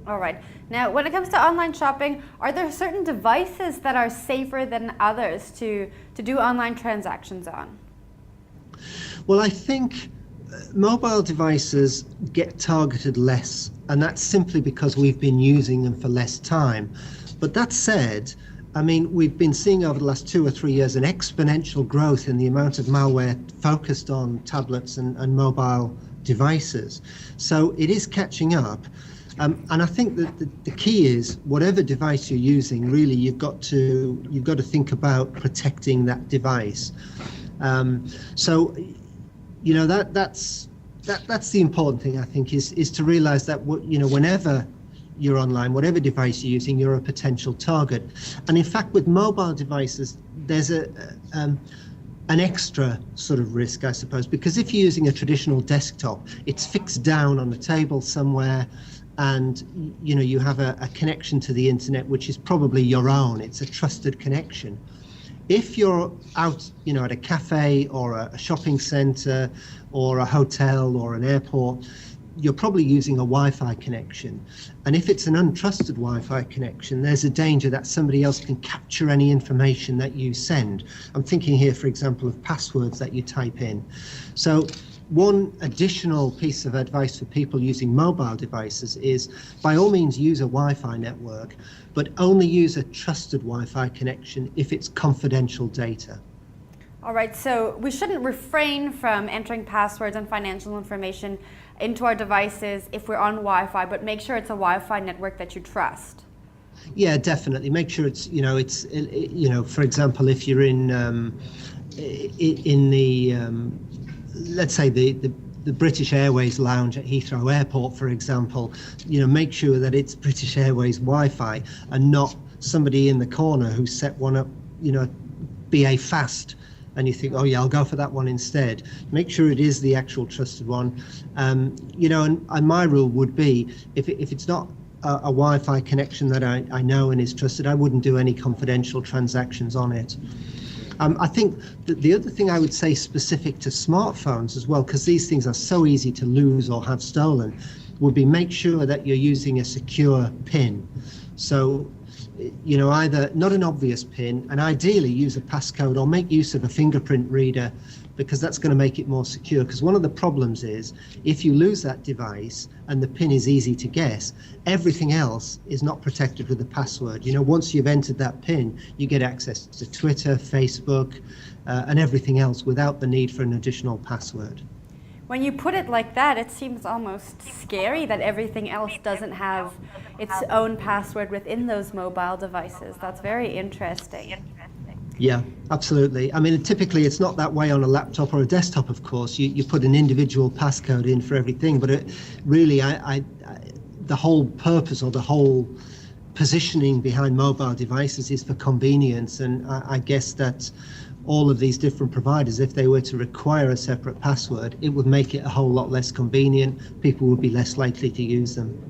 All right. Now, when it comes to online shopping, are there certain devices that are safer than others to do online transactions on? Well, I think mobile devices get targeted less, and that's simply because we've been using them for less time. But that said, I mean, we've been seeing over the last 2 or 3 years an exponential growth in the amount of malware focused on tablets and mobile devices. So it is catching up. And I think that the key is whatever device you're using, really, you've got to think about protecting that device. So, you know, that's the important thing, I think, is to realize that whenever you're online, whatever device you're using, you're a potential target. And in fact, with mobile devices, there's an extra sort of risk, I suppose, because if you're using a traditional desktop, it's fixed down on the table somewhere, and you have a connection to the internet which is probably your own. It's a trusted connection. If you're out, at a cafe or a shopping center or a hotel or an airport, you're probably using a Wi-Fi connection. And if it's an untrusted Wi-Fi connection, there's a danger that somebody else can capture any information that you send. I'm thinking here, for example, of passwords that you type in. So one additional piece of advice for people using mobile devices is, by all means, use a Wi-Fi network, but only use a trusted Wi-Fi connection if it's confidential data. All right, so we shouldn't refrain from entering passwords and financial information into our devices if we're on Wi-Fi, but make sure it's a Wi-Fi network that you trust. Yeah, definitely. Make sure it's, for example, if you're in the let's say the British Airways lounge at Heathrow Airport, for example, make sure that it's British Airways Wi-Fi and not somebody in the corner who set one up, BA Fast, and you think, oh yeah, I'll go for that one instead. Make sure it is the actual trusted one. And my rule would be, if it's not a Wi-Fi connection that I know and is trusted, I wouldn't do any confidential transactions on it. I think that the other thing I would say specific to smartphones as well, because these things are so easy to lose or have stolen, would be make sure that you're using a secure PIN. So, either not an obvious PIN, and ideally use a passcode or make use of a fingerprint reader, because that's going to make it more secure. Because one of the problems is, if you lose that device and the PIN is easy to guess, everything else is not protected with a password. Once you've entered that PIN, you get access to Twitter, Facebook, and everything else without the need for an additional password. When you put it like that, it seems almost scary that everything else doesn't have its own password within those mobile devices. That's very interesting. Yeah, absolutely. I mean, typically it's not that way on a laptop or a desktop, of course. You put an individual passcode in for everything, but the whole purpose or the whole positioning behind mobile devices is for convenience. And I guess that all of these different providers, if they were to require a separate password, it would make it a whole lot less convenient. People would be less likely to use them.